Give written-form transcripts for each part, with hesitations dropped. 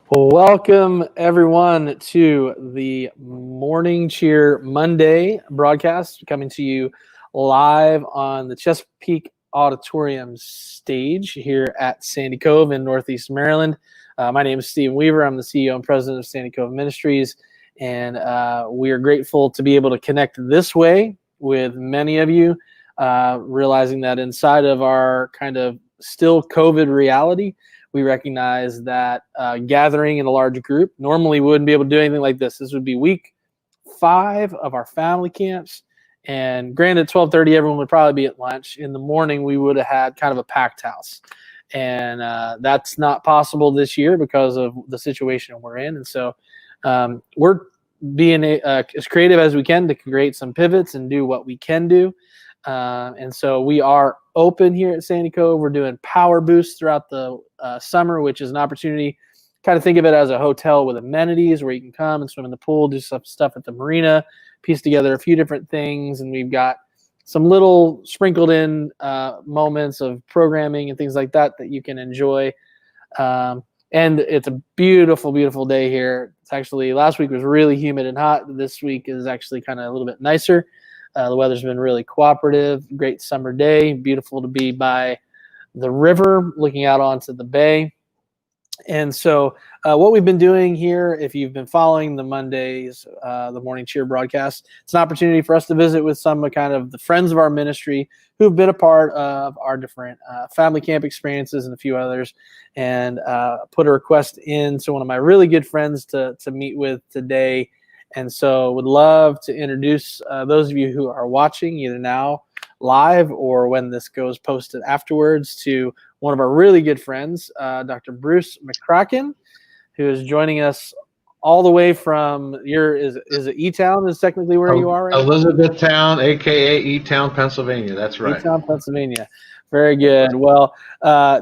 Welcome, everyone, to the Morning Cheer Monday broadcast, coming to you live on the Chesapeake Auditorium stage here at Sandy Cove in Northeast Maryland. My name is Stephen Weaver. I'm the CEO and president of Sandy Cove Ministries, and we are grateful to be able to connect this way with many of you, realizing that inside of our kind of still COVID reality, we recognize that gathering in a large group, normally we wouldn't be able to do anything like this. This would be week 5 of our family camps. And granted, 12:30, everyone would probably be at lunch. In the morning, we would have had kind of a packed house. And that's not possible this year because of the situation we're in. And so we're being as creative as we can to create some pivots and do what we can do. And so we are open here at Sandy Cove. We're doing power boosts throughout the summer, which is an opportunity. Kind of think of it as a hotel with amenities where you can come and swim in the pool, do some stuff at the marina, piece together a few different things. And we've got some little sprinkled in moments of programming and things like that you can enjoy. And it's a beautiful, beautiful day here. It's actually, last week was really humid and hot. This week is actually kind of a little bit nicer. The weather's been really cooperative, great summer day, beautiful to be by the river, looking out onto the bay. And so what we've been doing here, if you've been following the Mondays, the Morning Cheer broadcast, it's an opportunity for us to visit with some kind of the friends of our ministry who've been a part of our different family camp experiences and a few others, and put a request in to one of my really good friends to meet with today. And so would love to introduce those of you who are watching either now live or when this goes posted afterwards to one of our really good friends, Dr. Bruce McCracken, who is joining us all the way from is it E-Town is technically where you are right Elizabethtown, a.k.a. E-Town, Pennsylvania. That's right. E-Town, Pennsylvania. Very good. Well,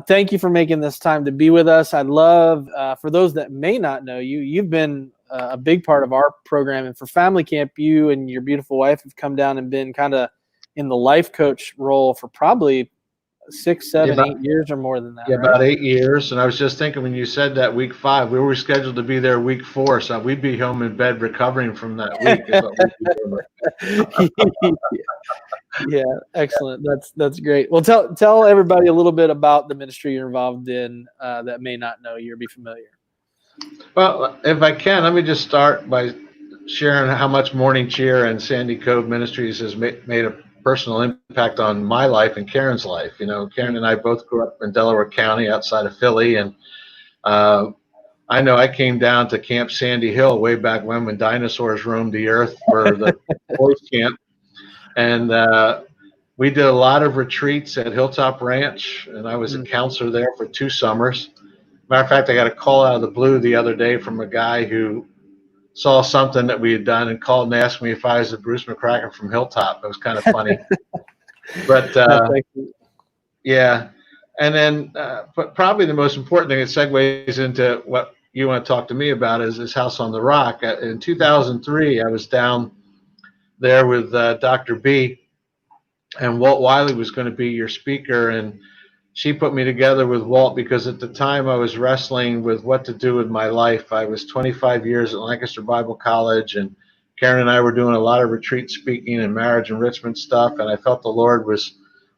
thank you for making this time to be with us. I'd love, for those that may not know you, you've been a big part of our program. And for family camp, you and your beautiful wife have come down and been kind of in the life coach role for probably 6, 7, 8 years or more than that. Yeah, right? about 8 years. And I was just thinking when you said that week 5, we were scheduled to be there week 4, so we'd be home in bed recovering from that week. Yeah, excellent. That's great. Well, tell everybody a little bit about the ministry you're involved in that may not know you or be familiar. Well, if I can, let me just start by sharing how much Morning Cheer and Sandy Cove Ministries has made a personal impact on my life and Karen's life. You know, Karen and I both grew up in Delaware County outside of Philly, and I know I came down to Camp Sandy Hill way back when dinosaurs roamed the earth for the boys camp, and we did a lot of retreats at Hilltop Ranch, and I was a counselor there for 2 summers. Matter of fact, I got a call out of the blue the other day from a guy who saw something that we had done and called and asked me if I was the Bruce McCracken from Hilltop. It was kind of funny. But yeah. And then, but probably the most important thing that segues into what you want to talk to me about is House on the Rock. In 2003, I was down there with Dr. B, and Walt Wiley was going to be your speaker, and she put me together with Walt because at the time I was wrestling with what to do with my life. I was 25 years at Lancaster Bible College, and Karen and I were doing a lot of retreat speaking and marriage enrichment stuff, and I felt the Lord was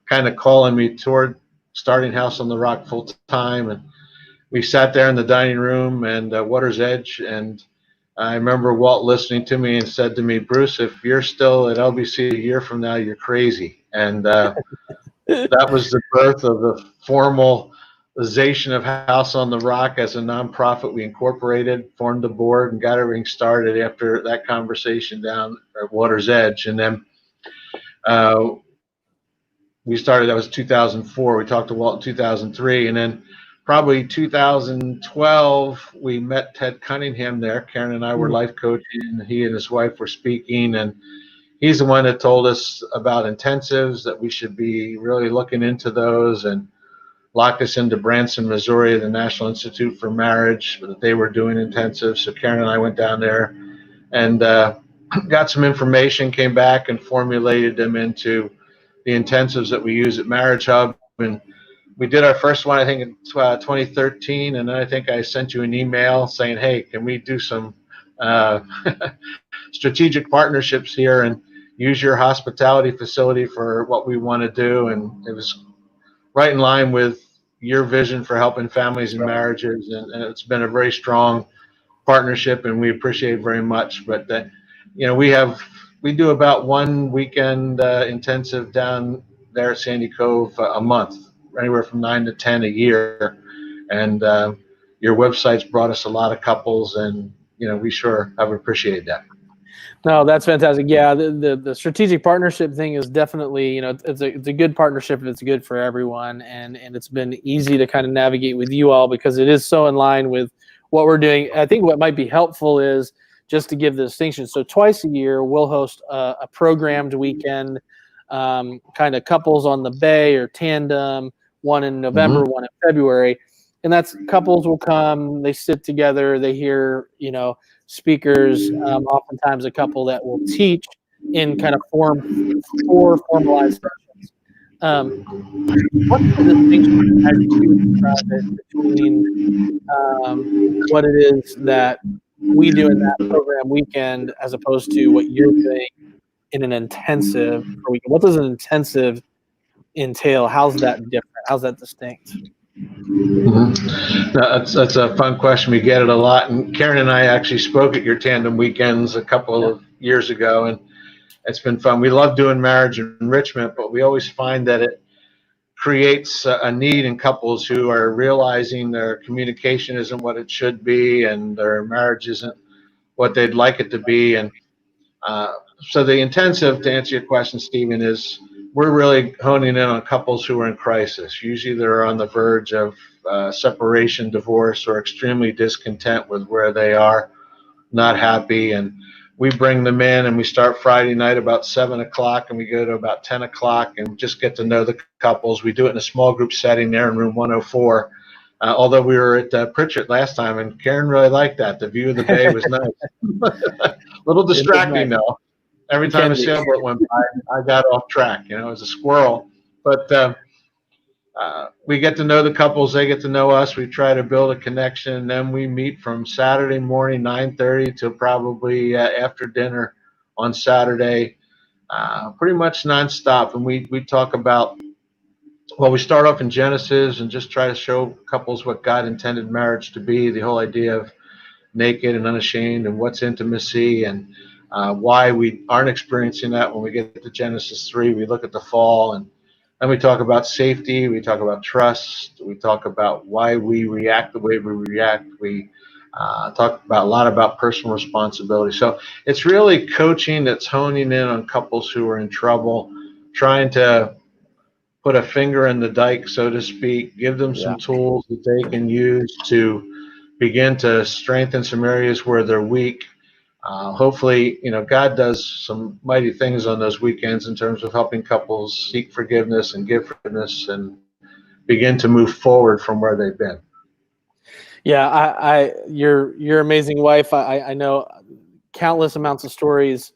kind of calling me toward starting House on the Rock full time. And we sat there in the dining room and Water's Edge, and I remember Walt listening to me and said to me, "Bruce, if you're still at LBC a year from now, you're crazy." And that was the birth of the formalization of House on the Rock as a nonprofit. We incorporated, formed the board, and got everything started after that conversation down at Water's Edge. And then we started, that was 2004. We talked to Walt in 2003. And then probably 2012, we met Ted Cunningham there. Karen and I were life coaching. He and his wife were speaking. And he's the one that told us about intensives, that we should be really looking into those, and locked us into Branson, Missouri, the National Institute for Marriage, that they were doing intensives. So Karen and I went down there and got some information, came back and formulated them into the intensives that we use at Marriage Hub. And we did our first one, I think, in 2013, and then I think I sent you an email saying, "Hey, can we do some uh, strategic partnerships here and use your hospitality facility for what we want to do?" And it was right in line with your vision for helping families and marriages, and it's been a very strong partnership, and we appreciate it very much. But we do about one weekend intensive down there at Sandy Cove a month, anywhere from 9 to 10 a year. And your website's brought us a lot of couples, and we sure have appreciated that. No, that's fantastic. Yeah, the strategic partnership thing is definitely, it's a good partnership if it's good for everyone, and it's been easy to kind of navigate with you all because it is so in line with what we're doing. I think what might be helpful is just to give the distinction. So twice a year, we'll host a programmed weekend, kind of couples on the bay or tandem, one in November, one in February. And that's couples will come, they sit together, they hear, speakers, oftentimes a couple that will teach in kind of four formalized sessions. What's the distinction as you describe it between what it is that we do in that program weekend as opposed to what you're doing in an intensive weekend? What does an intensive entail? How's that different? How's that distinct? No, that's a fun question. We get it a lot. And Karen and I actually spoke at your tandem weekends a couple of years ago, and it's been fun. We love doing marriage enrichment, but we always find that it creates a need in couples who are realizing their communication isn't what it should be, and their marriage isn't what they'd like it to be. And so the intensive, to answer your question, Stephen, is we're really honing in on couples who are in crisis. Usually they're on the verge of separation, divorce, or extremely discontent with where they are, not happy. And we bring them in, and we start Friday night about 7 o'clock, and we go to about 10 o'clock and just get to know the couples. We do it in a small group setting there in room 104. Although we were at Pritchett last time, and Karen really liked that. The view of the bay was nice. A little distracting, though. Every time a sailboat went by, I got off track. It was a squirrel. But we get to know the couples. They get to know us. We try to build a connection. And then we meet from Saturday morning, 9:30 to probably after dinner on Saturday, pretty much nonstop. And we talk about, well, we start off in Genesis and just try to show couples what God intended marriage to be, the whole idea of naked and unashamed and what's intimacy, and why we aren't experiencing that when we get to Genesis 3. We look at the fall, and then we talk about safety, we talk about trust, we talk about why we react the way we react. We talk about a lot about personal responsibility. So it's really coaching that's honing in on couples who are in trouble, trying to put a finger in the dike, so to speak, give them some tools that they can use to begin to strengthen some areas where they're weak. Hopefully, God does some mighty things on those weekends in terms of helping couples seek forgiveness and give forgiveness and begin to move forward from where they've been. Yeah, your amazing wife. I know countless amounts of stories.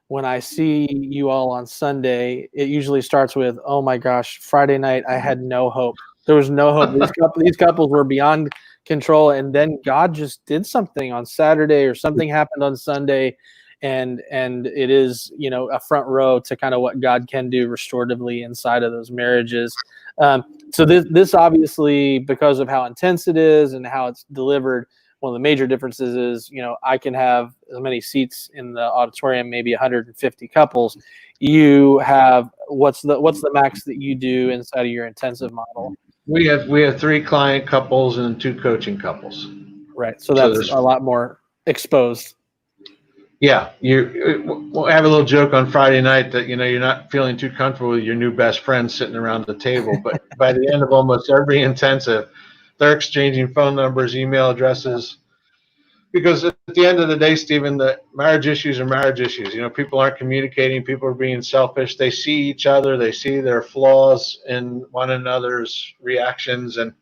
When I see you all on Sunday, it usually starts with, "Oh my gosh, Friday night, I had no hope. There was no hope. These couples were beyond control, and then God just did something on Saturday, or something happened on Sunday, and it is a front row to kind of what God can do restoratively inside of those marriages." So this obviously, because of how intense it is and how it's delivered, one of the major differences is, I can have as many seats in the auditorium, maybe 150 couples. You have what's the max that you do inside of your intensive model? We have 3 client couples and 2 coaching couples. Right. So that's a lot more exposed. Yeah, we'll have a little joke on Friday night that you're not feeling too comfortable with your new best friend sitting around the table, but by the end of almost every intensive, they're exchanging phone numbers, email addresses, because at the end of the day, Stephen, the marriage issues are marriage issues. People aren't communicating, people are being selfish. They see each other, they see their flaws in one another's reactions, and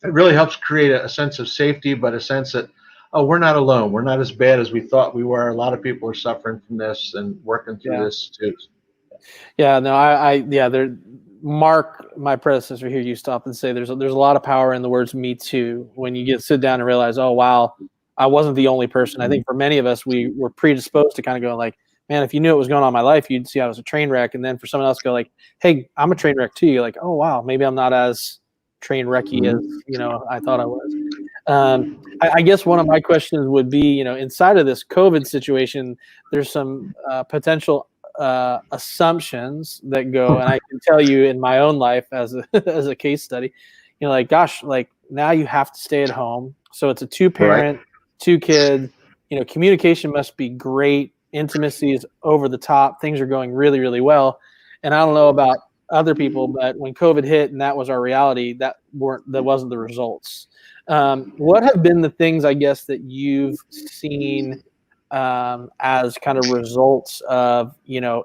it really helps create a sense of safety, but a sense that, oh, we're not alone. We're not as bad as we thought we were. A lot of people are suffering from this and working through this too. Yeah, no, Mark, my predecessor here, used to often say there's a lot of power in the words "me too" when you sit down and realize, oh wow, I wasn't the only person. I think for many of us, we were predisposed to kind of go like, man, if you knew what was going on in my life, you'd see I was a train wreck. And then for someone else to go like, hey, I'm a train wreck too. You're like, oh wow, maybe I'm not as train wrecky as I thought I was. I guess one of my questions would be, inside of this COVID situation, there's some potential assumptions that go, and I can tell you in my own life as a as a case study, like gosh, like now you have to stay at home, so it's a 2-parent, Right. 2 kids. Communication must be great, intimacy is over the top, things are going really, really well, and I don't know about other people, but when COVID hit and that was our reality, that wasn't the results. What have been the things, I guess, that you've seen as kind of results of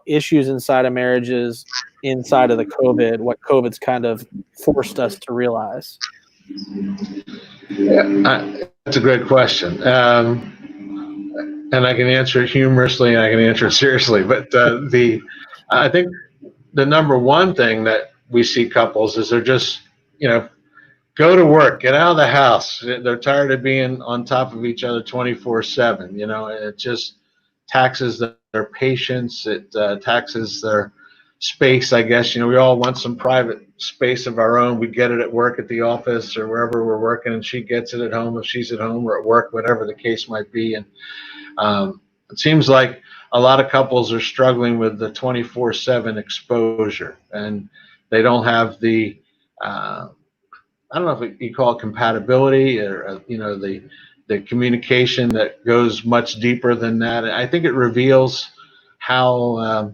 issues inside of marriages, inside of the COVID, what COVID's kind of forced us to realize? Yeah, that's a great question, and I can answer it humorously and I can answer it seriously. But I think the number one thing that we see couples is they're just go to work, get out of the house. They're tired of being on top of each other 24/7. It just taxes their patience. It taxes their space, I guess. We all want some private space of our own. We get it at work, at the office, or wherever we're working, and she gets it at home if she's at home, or at work, whatever the case might be. And it seems like a lot of couples are struggling with the 24/7 exposure, and they don't have the I don't know if you call it compatibility, or the communication that goes much deeper than that. I think it reveals how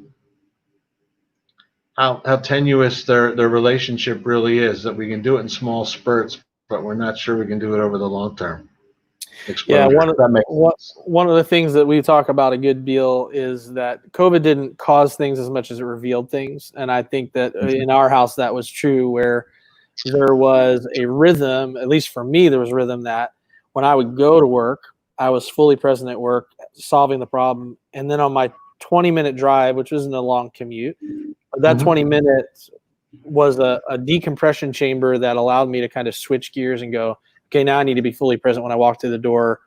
tenuous their relationship really is. That we can do it in small spurts, but we're not sure we can do it over the long term exposure. Yeah, one of the things that we talk about a good deal is that COVID didn't cause things as much as it revealed things, and I think that in our house that was true, where there was a rhythm, at least for me, there was a rhythm that when I would go to work, I was fully present at work, solving the problem. And then on my 20-minute drive, which isn't a long commute, but that 20 minutes was a decompression chamber that allowed me to kind of switch gears and go, okay, now I need to be fully present when I walk through the door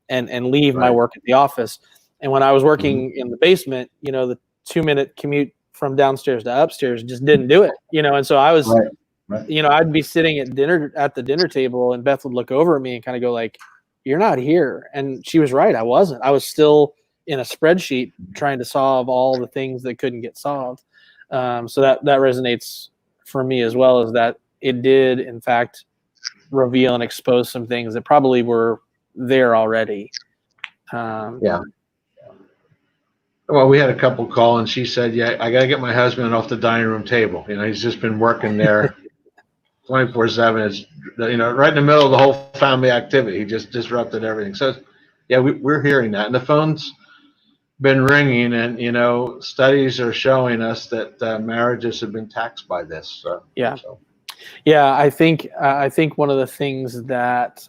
and leave my work at the office. And when I was working in the basement, the 2-minute commute from downstairs to upstairs just didn't do it, and so I was I'd be sitting at the dinner table, and Beth would look over at me and kind of go like, "You're not here." And she was right. I wasn't. I was still in a spreadsheet trying to solve all the things that couldn't get solved. So that resonates for me as well, as that it did, in fact, reveal and expose some things that probably were there already. Yeah. Well, we had a couple call, and she said, "Yeah, I got to get my husband off the dining room table. He's just been working there 24/7. It's right in the middle of the whole family activity. He just disrupted everything." So, yeah, we're hearing that, and the phone's been ringing, and studies are showing us that marriages have been taxed by this. So, yeah, yeah. I think one of the things that.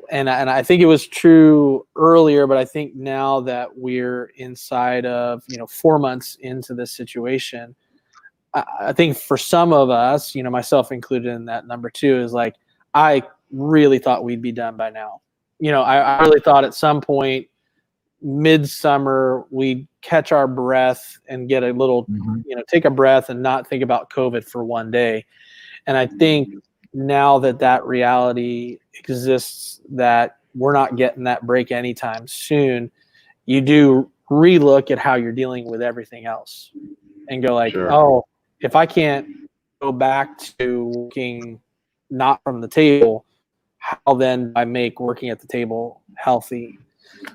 And I think it was true earlier, but I think now that we're inside of 4 months into this situation, I think for some of us, myself included in that number 2, is like, I really thought we'd be done by now. I really thought at some point midsummer we'd catch our breath and get a little, take a breath and not think about COVID for one day. And I think now that reality exists, that we're not getting that break anytime soon, you do relook at how you're dealing with everything else and go like, oh, if I can't go back to working not from the table, how then do I make working at the table healthy?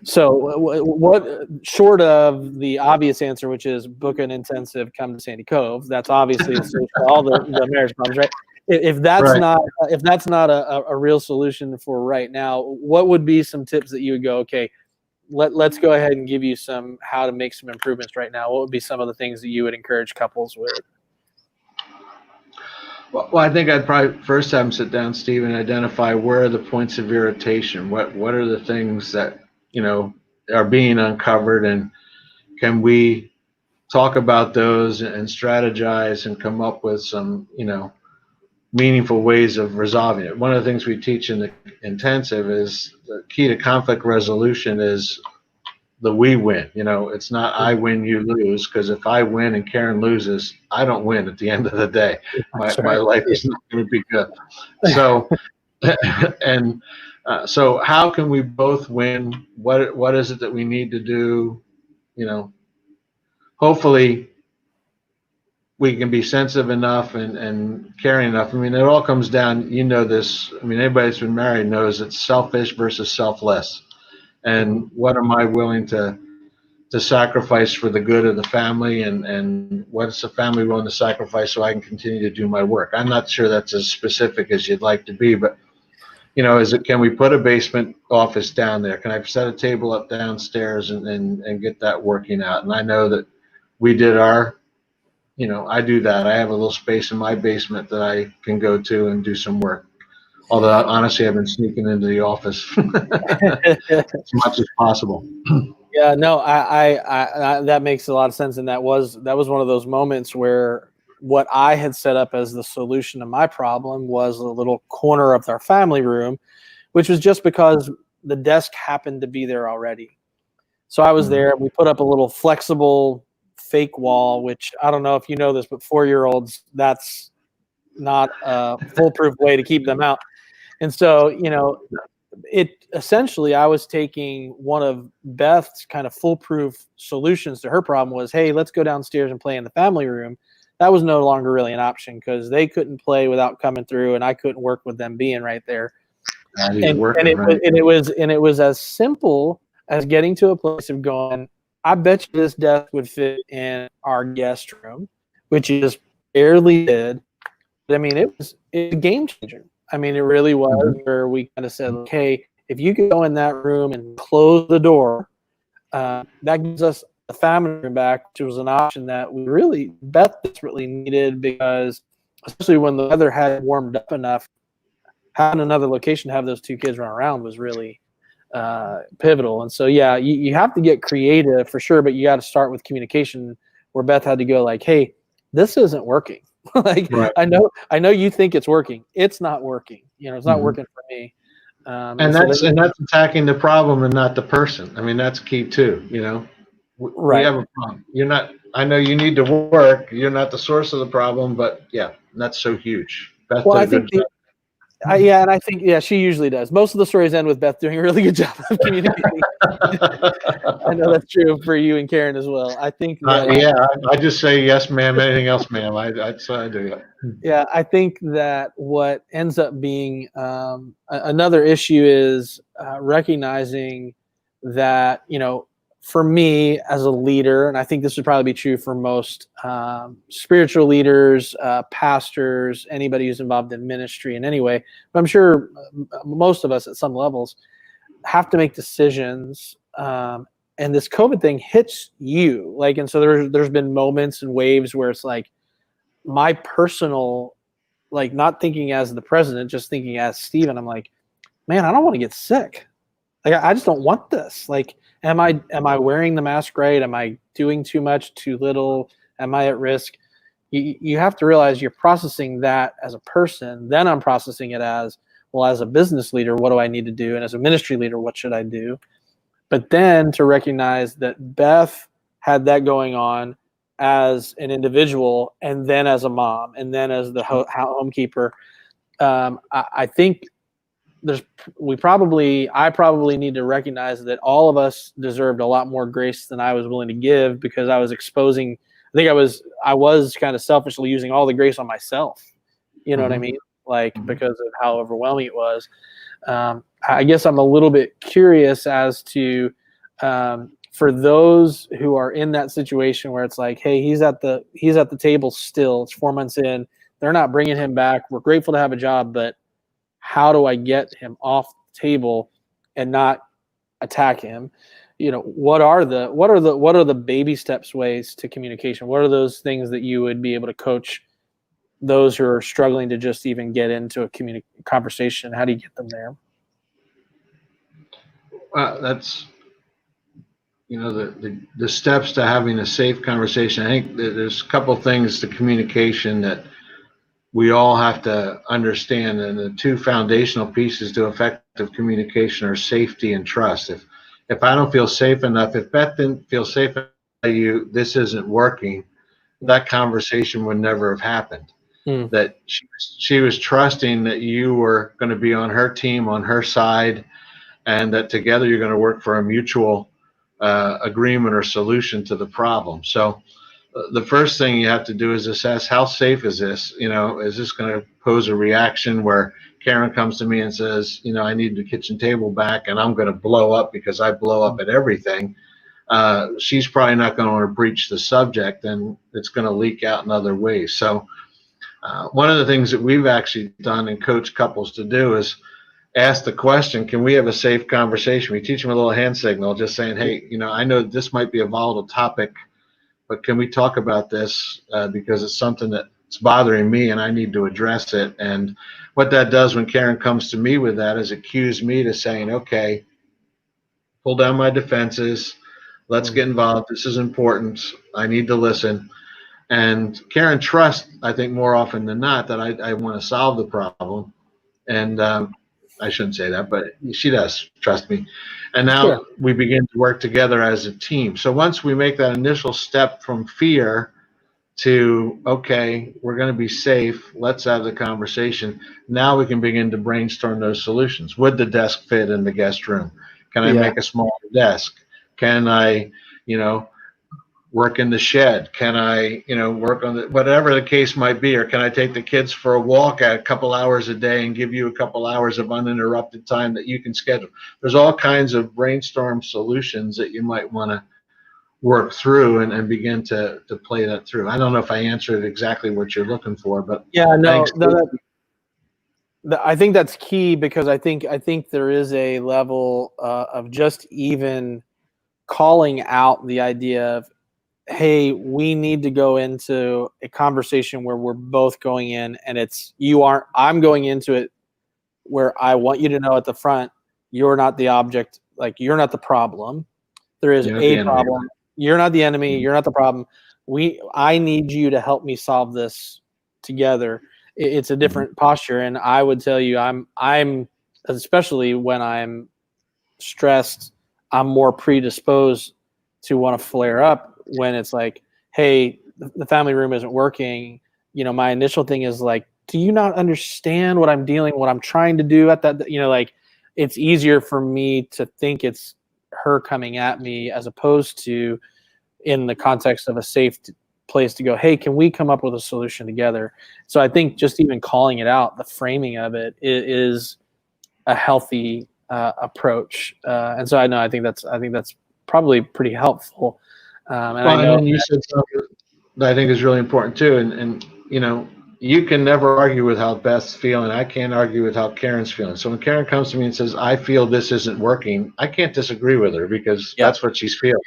So what, short of the obvious answer, which is book an intensive, come to Sandy Cove, that's obviously the solution to all the marriage problems, right? If that's not a real solution for right now, what would be some tips that you would go, okay, let's go ahead and give you some how to make some improvements right now? What would be some of the things that you would encourage couples with? Well, I think I'd probably first have them sit down, Steve, and identify where are the points of irritation. What are the things that are being uncovered, and can we talk about those and strategize and come up with some, meaningful ways of resolving it. One of the things we teach in the intensive is the key to conflict resolution is the we win. It's not I win, you lose, because if I win and Karen loses, I don't win at the end of the day. That's My right. life is not going to be good. So, and so how can we both win? What is it that we need to do? Hopefully we can be sensitive enough and caring enough. I mean, it all comes down, this. I mean, anybody that's been married knows it's selfish versus selfless. And what am I willing to sacrifice for the good of the family, and what's the family willing to sacrifice so I can continue to do my work? I'm not sure that's as specific as you'd like to be, but can we put a basement office down there? Can I set a table up downstairs and get that working out? And I know that we did I do that. I have a little space in my basement that I can go to and do some work. Although honestly, I've been sneaking into the office as much as possible. Yeah, no, I that makes a lot of sense, and that was one of those moments where what I had set up as the solution to my problem was a little corner of our family room, which was just because the desk happened to be there already. So I was there. We put up a little flexible fake wall, which I don't know if you know this, but 4-year-olds, that's not a foolproof way to keep them out. And so, it essentially, I was taking one of Beth's kind of foolproof solutions to her problem was, hey, let's go downstairs and play in the family room. That was no longer really an option because they couldn't play without coming through, and I couldn't work with them being right there. And it was as simple as getting to a place of going, I bet you this desk would fit in our guest room, which it just barely did. But I mean, it's a game changer. I mean, it really was where we kind of said, okay, if you could go in that room and close the door, that gives us the family room back, which was an option that Beth desperately needed because especially when the weather had warmed up enough, having another location to have those two kids run around was really pivotal. And so, yeah, you have to get creative for sure, but you got to start with communication where Beth had to go like, hey, this isn't working. Like, right. I know you think it's working. It's not working. It's not working for me. And that's attacking the problem and not the person. I mean, that's key too. We have a problem. I know you need to work. You're not the source of the problem, but yeah, that's so huge. Beth well, I think and I think she usually does. Most of the stories end with Beth doing a really good job of communicating. I know that's true for you and Karen as well. I think. I just say yes, ma'am. Anything else, ma'am? I do that. Yeah, I think that what ends up being another issue is recognizing that for me as a leader, and I think this would probably be true for most spiritual leaders, pastors, anybody who's involved in ministry in any way, but I'm sure most of us at some levels have to make decisions. And this COVID thing hits you. And so there's been moments and waves where it's like my personal, not thinking as the president, just thinking as Stephen, I'm like, man, I don't want to get sick. I just don't want this. Am I wearing the mask right? Am I doing too much, too little? Am I at risk? You have to realize you're processing that as a person. Then I'm processing it as, well, as a business leader, what do I need to do? And as a ministry leader, what should I do? But then to recognize that Beth had that going on as an individual, and then as a mom, and then as the homekeeper, I think I probably need to recognize that all of us deserved a lot more grace than I was willing to give because I was exposing. I think I was kind of selfishly using all the grace on myself. You know what I mean? Because of how overwhelming it was. I guess I'm a little bit curious as to for those who are in that situation where it's like, hey, he's at the table still. It's 4 months in. They're not bringing him back. We're grateful to have a job, but how do I get him off the table and not attack him? What are the baby steps ways to communication? What are those things that you would be able to coach those who are struggling to just even get into a conversation? How do you get them there? That's the steps to having a safe conversation. I think that there's a couple things to communication that we all have to understand, and the two foundational pieces to effective communication are safety and trust. If I don't feel safe enough, if Beth didn't feel safe enough to tell you this isn't working, that conversation would never have happened. Hmm. That she was trusting that you were going to be on her team, on her side, and that together you're going to work for a mutual agreement or solution to the problem. So the first thing you have to do is assess, how safe is this? Is this going to pose a reaction where Karen comes to me and says, I need the kitchen table back, and I'm going to blow up because I blow up at everything. She's probably not going to want to breach the subject, and it's going to leak out in other ways. So one of the things that we've actually done and coached couples to do is ask the question, can we have a safe conversation? We teach them a little hand signal, just saying, hey, I know this might be a volatile topic, but can we talk about this because it's something that's bothering me and I need to address it. And what that does when Karen comes to me with that is it cues me to saying, okay, pull down my defenses. Let's get involved. This is important. I need to listen. And Karen trusts, I think more often than not, that I want to solve the problem. And I shouldn't say that, but she does trust me. And now we begin to work together as a team. So once we make that initial step from fear to, okay, we're going to be safe, let's have the conversation. Now we can begin to brainstorm those solutions. Would the desk fit in the guest room? Can I make a smaller desk? Can I, work in the shed? Can I, work on whatever the case might be? Or can I take the kids for a walk at a couple hours a day and give you a couple hours of uninterrupted time that you can schedule? There's all kinds of brainstorm solutions that you might want to work through and begin to play that through. I don't know if I answered exactly what you're looking for, but I think that's key, because I think there is a level of just even calling out the idea of, hey, we need to go into a conversation where we're both going in, and I'm going into it where I want you to know at the front, you're not the object, like you're not the problem. There is a problem. You're not the enemy. You're not the problem. I need you to help me solve this together. It's a different posture. And I would tell you, I'm especially when I'm stressed, I'm more predisposed to want to flare up when it's like, hey, the family room isn't working. My initial thing is like, do you not understand what I'm trying to do at that? Like, it's easier for me to think it's her coming at me, as opposed to in the context of a safe place to go, hey, can we come up with a solution together? So I think just even calling it out, the framing of it is a healthy approach. And so I think that's probably pretty helpful. And you said something that I think is really important too. And you can never argue with how Beth's feeling. I can't argue with how Karen's feeling. So when Karen comes to me and says, I feel this isn't working, I can't disagree with her, because that's what she's feeling.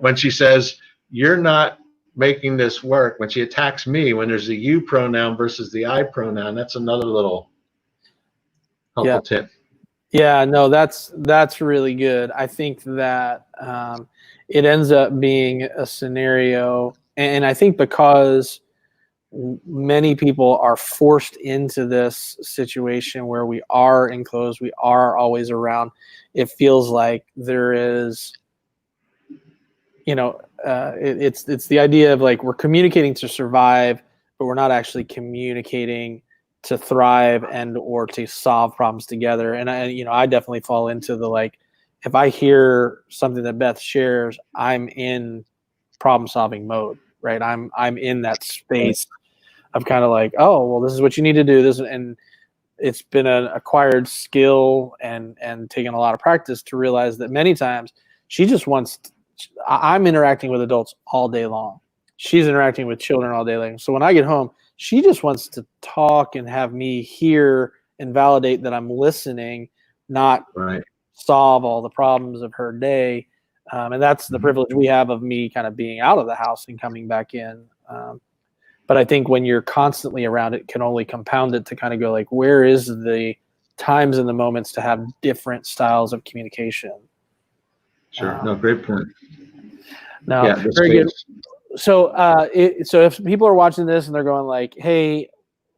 When she says, you're not making this work, when she attacks me, when there's the you pronoun versus the I pronoun, that's another little helpful tip. Yeah, no, that's really good. I think that it ends up being a scenario, and I think because many people are forced into this situation where we are enclosed, we are always around, it feels like there is, it's the idea of like, we're communicating to survive, but we're not actually communicating to thrive and or to solve problems together. And I definitely fall into the, like, if I hear something that Beth shares, I'm in problem solving mode, right? I'm in that space of kind of like, oh, well, this is what you need to do. This, and it's been an acquired skill and taken a lot of practice to realize that many times she just wants I'm interacting with adults all day long. She's interacting with children all day long. So when I get home, she just wants to talk and have me hear and validate that I'm listening, not solve all the problems of her day. And that's the privilege we have of me kind of being out of the house and coming back in. But I think when you're constantly around, it can only compound it to kind of go like, where is the times and the moments to have different styles of communication? Sure. No, great point. No, Yeah, the very good. space. So, so if people are watching this and they're going like, "Hey,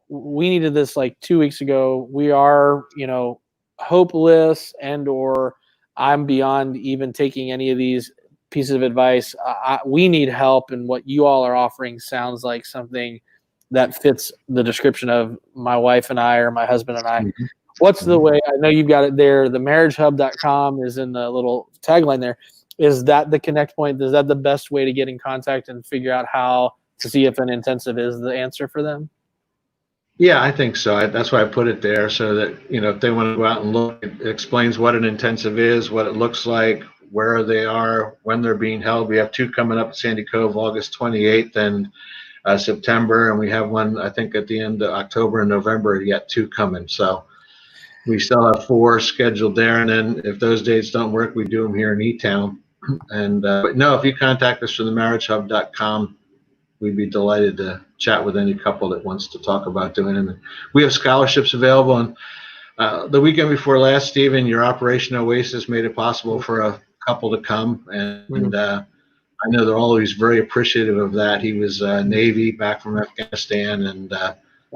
we needed this like 2 weeks ago. We are, hopeless, or I'm beyond even taking any of these pieces of advice. We need help, and what you all are offering sounds like something that fits the description of my wife and I, or my husband and I." Mhm. What's the way? I know you've got it there. The marriagehub.com is in the little tagline there. Is that the connect point? Is that the best way to get in contact and figure out how to see if an intensive is the answer for them? Yeah, I think so. That's why I put it there, so that if they want to go out and look, it explains what an intensive is, what it looks like, where they are, when they're being held. We have two coming up at Sandy Cove, August 28th and September, and we have one I think at the end of October and November. Yet two coming, so we still have four scheduled there. And then if those dates don't work, we do them here in E-Town. And but no, if you contact us from the marriagehub.com, we'd be delighted to chat with any couple that wants to talk about doing it. And we have scholarships available. And the weekend before last, Stephen, your Operation Oasis made it possible for a couple to come. And I know they're always very appreciative of that. He was Navy back from Afghanistan, and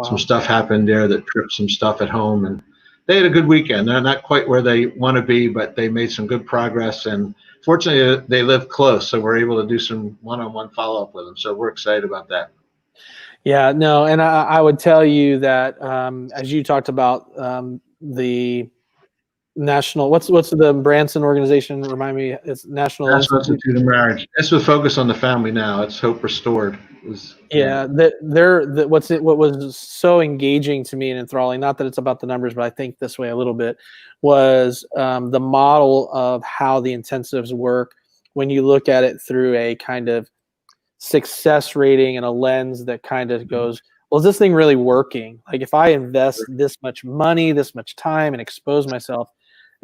some stuff happened there that tripped some stuff at home. And they had a good weekend. They're not quite where they want to be, but they made some good progress. And fortunately, they live close, so we're able to do some one-on-one follow-up with them. So we're excited about that. Yeah, no, and I would tell you that as you talked about the national, what's the Branson organization? Remind me, it's National Institute of Marriage. It's with focus on the family now. It's Hope Restored. Yeah, what was so engaging to me and enthralling, not that it's about the numbers, but I think this way a little bit, was the model of how the intensives work when you look at it through a kind of success rating and a lens that kind of goes, well, is this thing really working? Like if I invest this much money, this much time, and expose myself,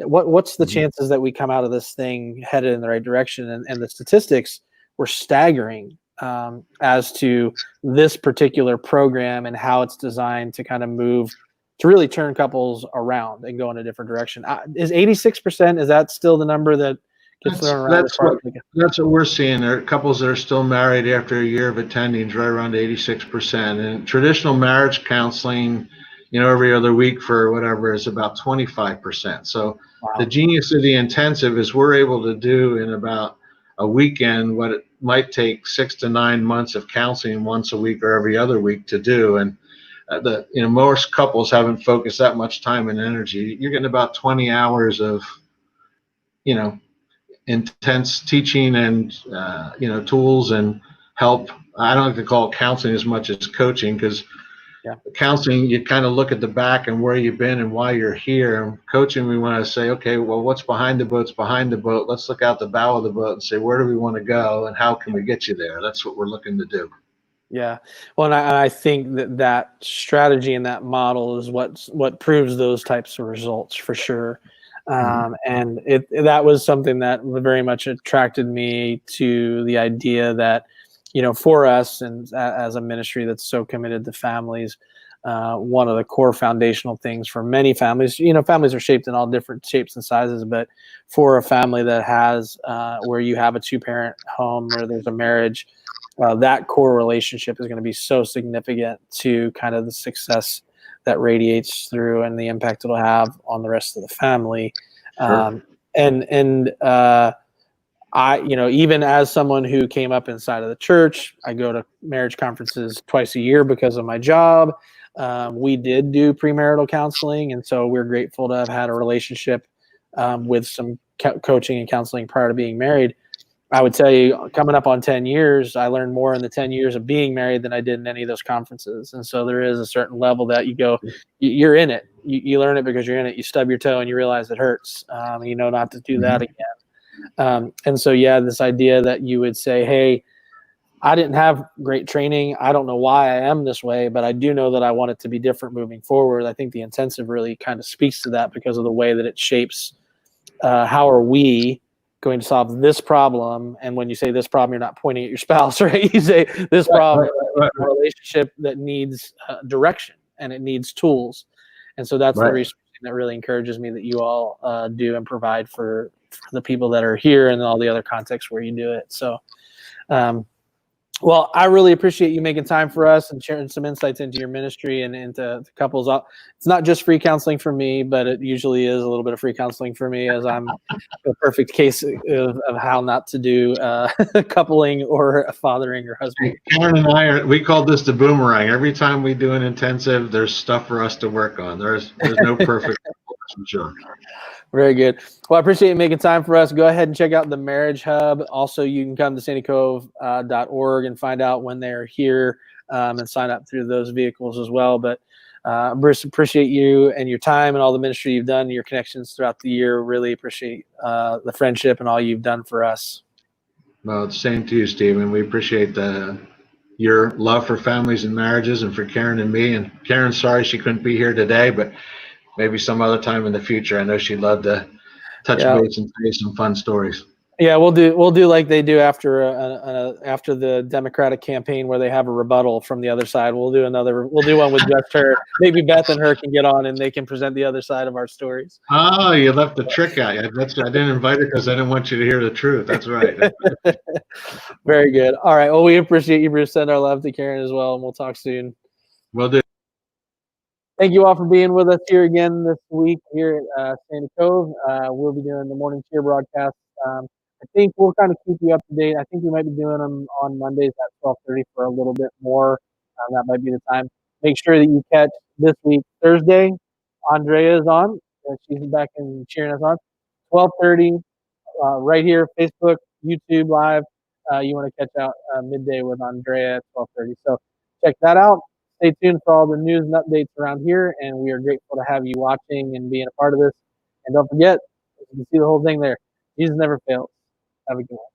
what's the chances that we come out of this thing headed in the right direction? And the statistics were staggering as to this particular program and how it's designed to kind of move to really turn couples around and go in a different direction. Is 86%, is that still the number that gets thrown around? That's what we're seeing. There are couples that are still married after a year of attending, right around 86%. And traditional marriage counseling, every other week for whatever, is about 25%. So the genius of the intensive is we're able to do in about a weekend what it might take 6 to 9 months of counseling once a week or every other week to do. And most couples haven't focused that much time and energy. You're getting about 20 hours of intense teaching and tools and help. I don't like to call it counseling as much as coaching, because counseling, you kind of look at the back and where you've been and why you're here. And coaching, we want to say, okay, well, what's behind the boat's behind the boat. Let's look out the bow of the boat and say, where do we want to go and how can we get you there? That's what we're looking to do. Yeah. Well, and I think that strategy and that model is what proves those types of results for sure. And that was something that very much attracted me to the idea that, for us and as a ministry that's so committed to families, one of the core foundational things for many families, families are shaped in all different shapes and sizes, but for a family that has where you have a two-parent home where there's a marriage, that core relationship is going to be so significant to kind of the success that radiates through and the impact it'll have on the rest of the family. Sure. I, even as someone who came up inside of the church, I go to marriage conferences twice a year because of my job. We did do premarital counseling, and so we're grateful to have had a relationship with some coaching and counseling prior to being married. I would tell you, coming up on 10 years, I learned more in the 10 years of being married than I did in any of those conferences. And so there is a certain level that you go, you're in it. You learn it because you're in it. You stub your toe and you realize it hurts. You know not to do that again. And so, this idea that you would say, hey, I didn't have great training. I don't know why I am this way, but I do know that I want it to be different moving forward. I think the intensive really kind of speaks to that because of the way that it shapes how are we going to solve this problem. And when you say this problem, you're not pointing at your spouse, right? You say this problem, a relationship that needs direction and it needs tools. And so that's the research that really encourages me that you all do and provide for the people that are here and all the other contexts where you do it. So, well, I really appreciate you making time for us and sharing some insights into your ministry and into couples. It's not just free counseling for me, but it usually is a little bit of free counseling for me, as I'm a perfect case of how not to do coupling or fathering or husband. Karen and I we call this the boomerang. Every time we do an intensive, there's stuff for us to work on. There's no perfect for sure. Very good. Well, I appreciate you making time for us. Go ahead and check out the Marriage Hub. Also, you can come to sandycove.org and find out when they're here and sign up through those vehicles as well. But Bruce, appreciate you and your time and all the ministry you've done, your connections throughout the year. Really appreciate the friendship and all you've done for us. Well, it's the same to you, Stephen. We appreciate your love for families and marriages, and for Karen and me. And Karen's sorry she couldn't be here today, but maybe some other time in the future. I know she'd love to touch base and tell you some fun stories. Yeah, we'll do like they do after after the Democratic campaign, where they have a rebuttal from the other side. We'll do one with just her. Maybe Beth and her can get on and they can present the other side of our stories. Oh, you left the trick out. I didn't invite her because I didn't want you to hear the truth. That's right. Very good. All right. Well, we appreciate you, Bruce. Send our love to Karen as well, and we'll talk soon. Will do. Thank you all for being with us here again this week here at Sandy Cove. We'll be doing the morning cheer broadcast. I think we'll kind of keep you up to date. I think we might be doing them on Mondays at 12:30 for a little bit more. That might be the time. Make sure that you catch this week, Thursday. Andrea is on. She's back and cheering us on. 12:30, right here, Facebook, YouTube Live. You want to catch out midday with Andrea at 12:30. So check that out. Stay tuned for all the news and updates around here, and we are grateful to have you watching and being a part of this. And don't forget, you can see the whole thing there. Jesus never fails. Have a good one.